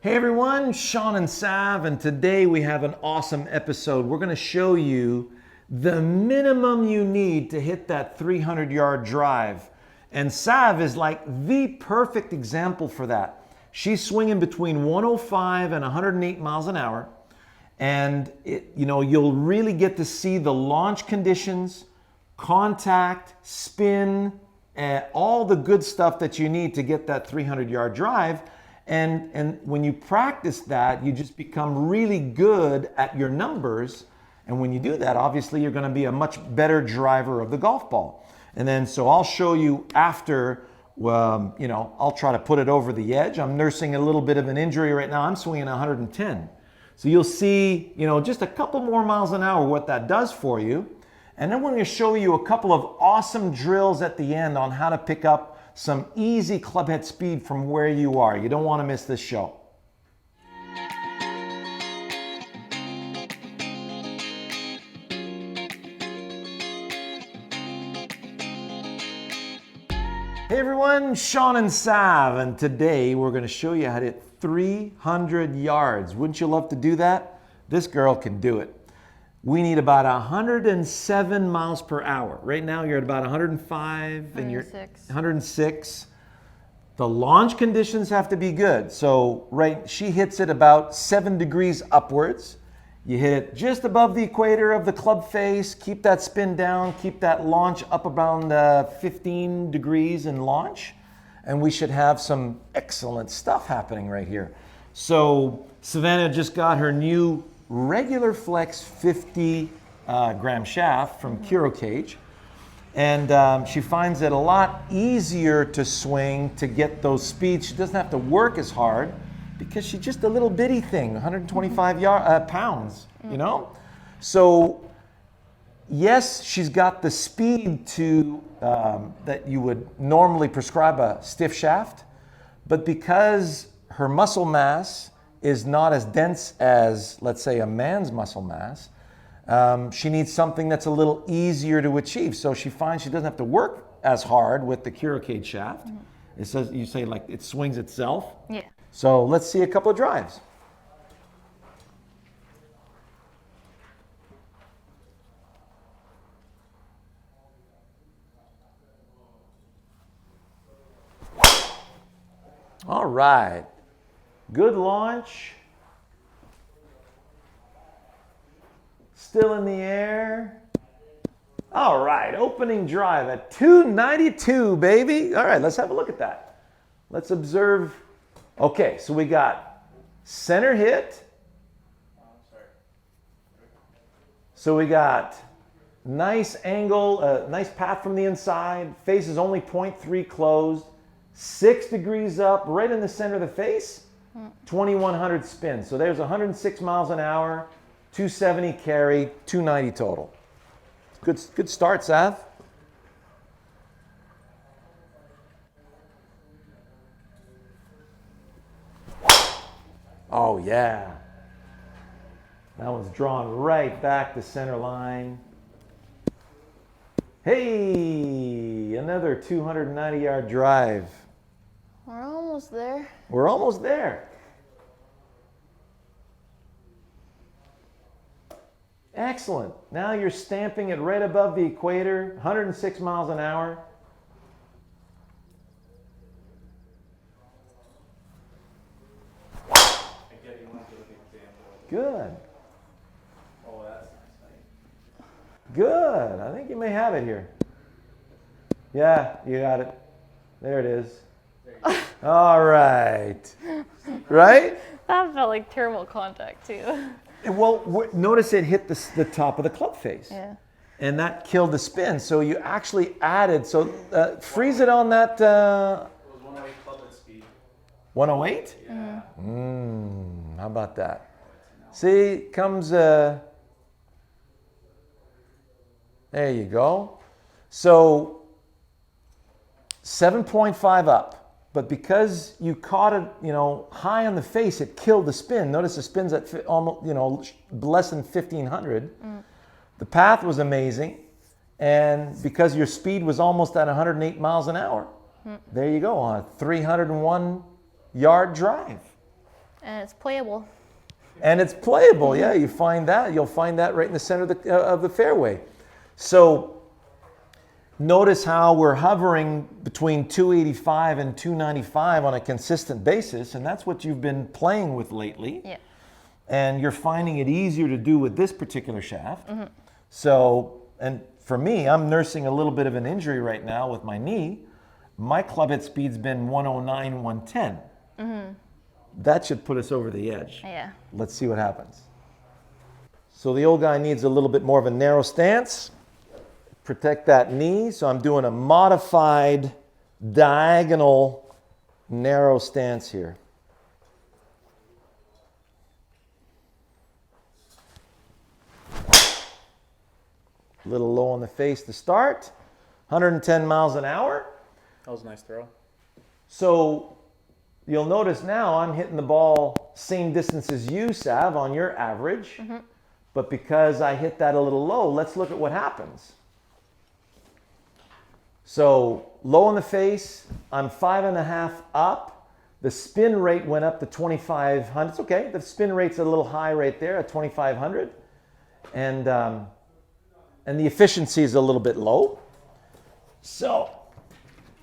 Hey everyone, Sean and Sav, and today we have an awesome episode. We're going to show you the minimum you need to hit that 300-yard drive. And Sav is like the perfect example for that. She's swinging between 105 and 108 miles an hour. And you'll really get to see the launch conditions, contact, spin, all the good stuff that you need to get that 300-yard drive. And when you practice that, you just become really good at your numbers. And when you do that, obviously, you're going to be a much better driver of the golf ball. And then, so I'll show you after, I'll try to put it over the edge. I'm nursing a little bit of an injury right now. I'm swinging 110. So you'll see, just a couple more miles an hour what that does for you. And then we're going to show you a couple of awesome drills at the end on how to pick up some easy clubhead speed from where you are. You don't want to miss this show. Hey everyone, Sean and Sav, and today we're going to show you how to hit 300 yards. Wouldn't you love to do that? This girl can do it. We need about 107 miles per hour. Right now you're at about 105 and you're 106. The launch conditions have to be good. So she hits it about 7 degrees upwards. You hit it just above the equator of the club face. Keep that spin down. Keep that launch up around 15 degrees in launch. And we should have some excellent stuff happening right here. So Savannah just got her new regular flex 50 gram shaft from Curo Cage. And she finds it a lot easier to swing to get those speeds. She doesn't have to work as hard because she's just a little bitty thing, 125 pounds, So yes, she's got the speed to that you would normally prescribe a stiff shaft, but because her muscle mass is not as dense as, let's say, a man's muscle mass, she needs something that's a little easier to achieve. So she finds she doesn't have to work as hard with the Curo Cage shaft. It says, you say like it swings itself. Yeah. So let's see a couple of drives. All right. Good launch. Still in the air. All right, opening drive at 292, baby. All right, let's have a look at that. Let's observe. Okay, so we got center hit. So we got nice angle, nice path from the inside. Face is only 0.3 closed. 6 degrees up, right in the center of the face. 2100 spin. So there's 106 miles an hour, 270 carry, 290 total. Good start, Sav. Oh yeah. That one's drawn right back to center line. Hey, another 290-yard drive. We're almost there. We're almost there. Excellent. Now you're stamping it right above the equator, 106 miles an hour. Good. Oh, that's nice. Good. I think you may have it here. Yeah, you got it. There it is. All right. Right? That felt like terrible contact too. Well, notice it hit the top of the club face. Yeah. And that killed the spin. So you actually added, so freeze it on that. It was 108 club at speed. 108? Yeah. How about that? See, comes, there you go. So 7.5 up. But because you caught it, high on the face, it killed the spin. Notice the spin's at almost, less than 1500. The path was amazing. And because your speed was almost at 108 miles an hour, there you go on a 301 yard drive. And it's playable. And it's playable, yeah. You find that. You'll find that right in the center of the fairway. So notice how we're hovering between 285 and 295 on a consistent basis, and that's what you've been playing with lately. Yeah. And you're finding it easier to do with this particular shaft. So, and for me, I'm nursing a little bit of an injury right now with my knee. My club hit speed's been 109, 110. That should put us over the edge. Yeah. Let's see what happens. So the old guy needs a little bit more of a narrow stance. Protect that knee. So I'm doing a modified diagonal narrow stance here. A little low on the face to start. 110 miles an hour. That was a nice throw. So you'll notice now I'm hitting the ball same distance as you, Sav, on your average. But because I hit that a little low, let's look at what happens. So low on the face, I'm 5.5 up. The spin rate went up to 2,500. It's okay. The spin rate's a little high right there at 2,500. And the efficiency is a little bit low. So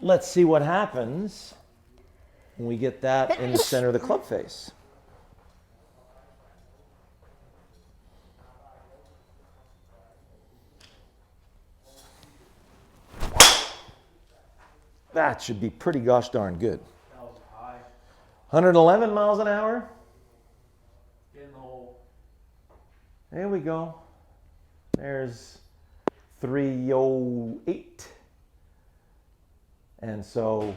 let's see what happens when we get that in the center of the club face. That should be pretty gosh darn good. That was high. 111 miles an hour. Get in the hole. There we go. There's 308. And so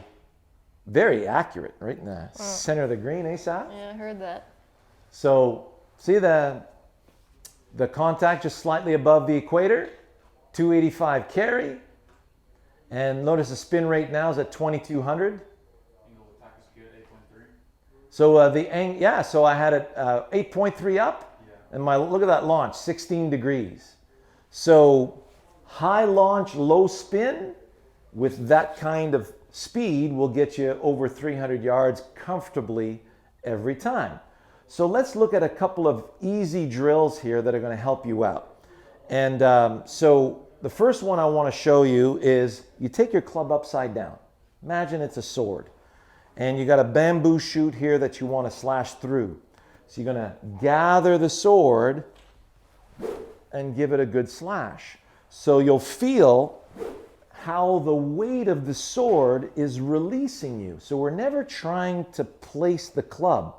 very accurate, right in the center of the green, eh, Sal? Yeah, I heard that. So see the contact just slightly above the equator, 285 carry. And notice the spin rate now is at 2,200. Angle of attack is good, 8.3. So so I had it 8.3 up, Yeah. and look at that launch, 16 degrees. So high launch, low spin with that kind of speed will get you over 300 yards comfortably every time. So let's look at a couple of easy drills here that are going to help you out. And so the first one I want to show you is you take your club upside down. Imagine it's a sword. And you got a bamboo shoot here that you want to slash through. So you're going to gather the sword and give it a good slash. So you'll feel how the weight of the sword is releasing you. So we're never trying to place the club.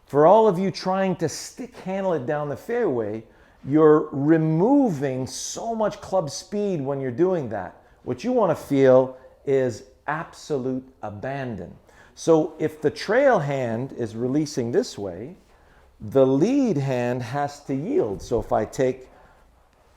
For all of you trying to stick handle it down the fairway, you're removing so much club speed when you're doing that. What you want to feel is absolute abandon. So if the trail hand is releasing this way, the lead hand has to yield. So if I take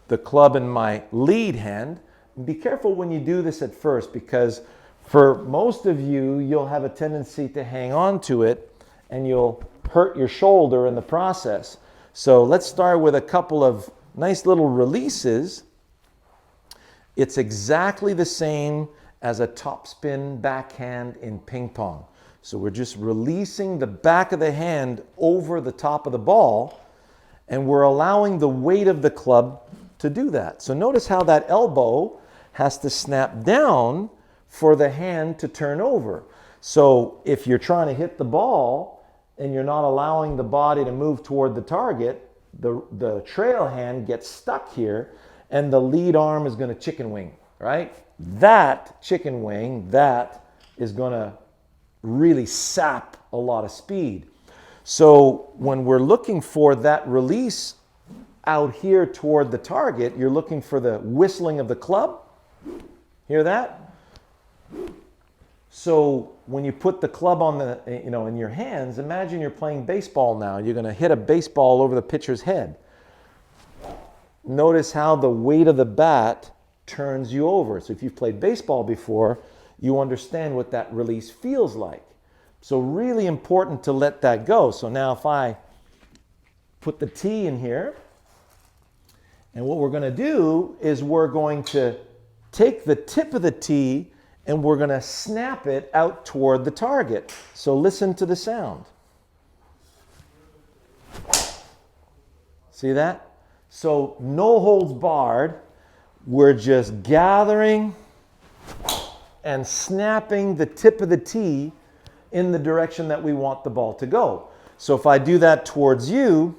the club in my lead hand, be careful when you do this at first, because for most of you, you'll have a tendency to hang on to it and you'll hurt your shoulder in the process. So let's start with a couple of nice little releases. It's exactly the same as a topspin backhand in ping pong. So we're just releasing the back of the hand over the top of the ball, and we're allowing the weight of the club to do that. So notice how that elbow has to snap down for the hand to turn over. So if you're trying to hit the ball and you're not allowing the body to move toward the target, the trail hand gets stuck here and the lead arm is going to chicken wing, right? That chicken wing, that is going to really sap a lot of speed. So when we're looking for that release out here toward the target, you're looking for the whistling of the club. Hear that? So when you put the club on the, in your hands, imagine you're playing baseball now. You're going to hit a baseball over the pitcher's head. Notice how the weight of the bat turns you over. So if you've played baseball before, you understand what that release feels like. So really important to let that go. So now if I put the tee in here, and what we're going to do is we're going to take the tip of the tee and we're going to snap it out toward the target. So listen to the sound. See that? So no holds barred. We're just gathering and snapping the tip of the tee in the direction that we want the ball to go. So if I do that towards you,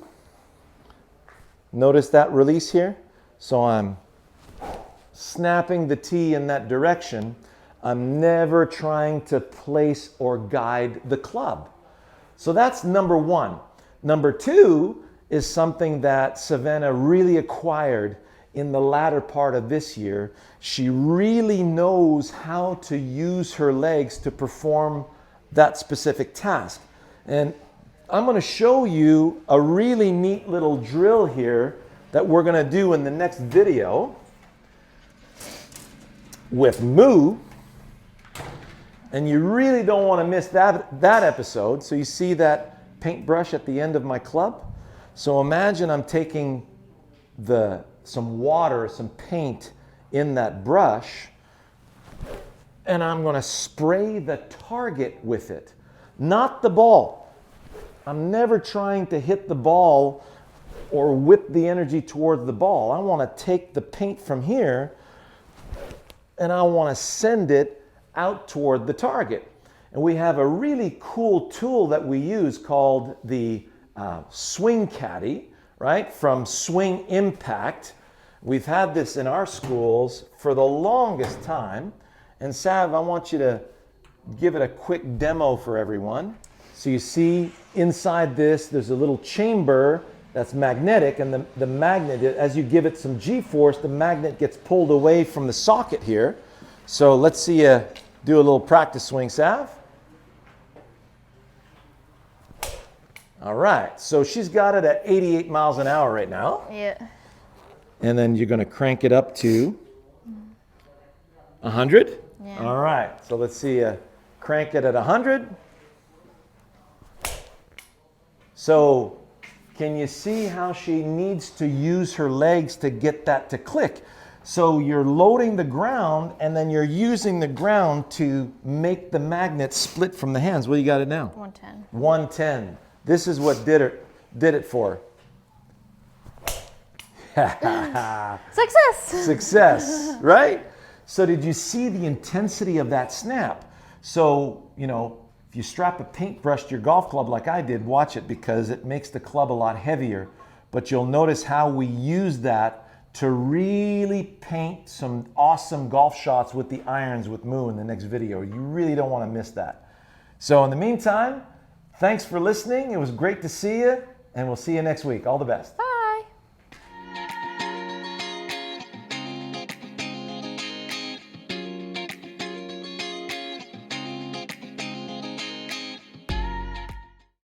notice that release here? So I'm snapping the tee in that direction. I'm never trying to place or guide the club. So that's number one. Number two is something that Savannah really acquired in the latter part of this year. She really knows how to use her legs to perform that specific task. And I'm going to show you a really neat little drill here that we're going to do in the next video with Moo. And you really don't want to miss that episode. So you see that paintbrush at the end of my club? So imagine I'm taking some water, some paint in that brush, and I'm going to spray the target with it, not the ball. I'm never trying to hit the ball or whip the energy towards the ball. I want to take the paint from here and I want to send it out toward the target. And we have a really cool tool that we use called the Swing Caddy, right? From Swing Impact. We've had this in our schools for the longest time. And Sav, I want you to give it a quick demo for everyone. So you see inside this, there's a little chamber that's magnetic, and the magnet, as you give it some G-force, the magnet gets pulled away from the socket here. So let's see you do a little practice swing, Sav. All right, so she's got it at 88 miles an hour right now. Yeah. And then you're gonna crank it up to 100? Yeah. All right, so let's see you crank it at 100. So can you see how she needs to use her legs to get that to click? So you're loading the ground and then you're using the ground to make the magnet split from the hands. What do you got it now? 110. 110. This is what did it for. Success! Success, right? So did you see the intensity of that snap? So, you know, if you strap a paintbrush to your golf club like I did, watch it because it makes the club a lot heavier. But you'll notice how we use that to really paint some awesome golf shots with the irons with Moo in the next video. You really don't want to miss that. So in the meantime, thanks for listening. It was great to see you, and we'll see you next week. All the best.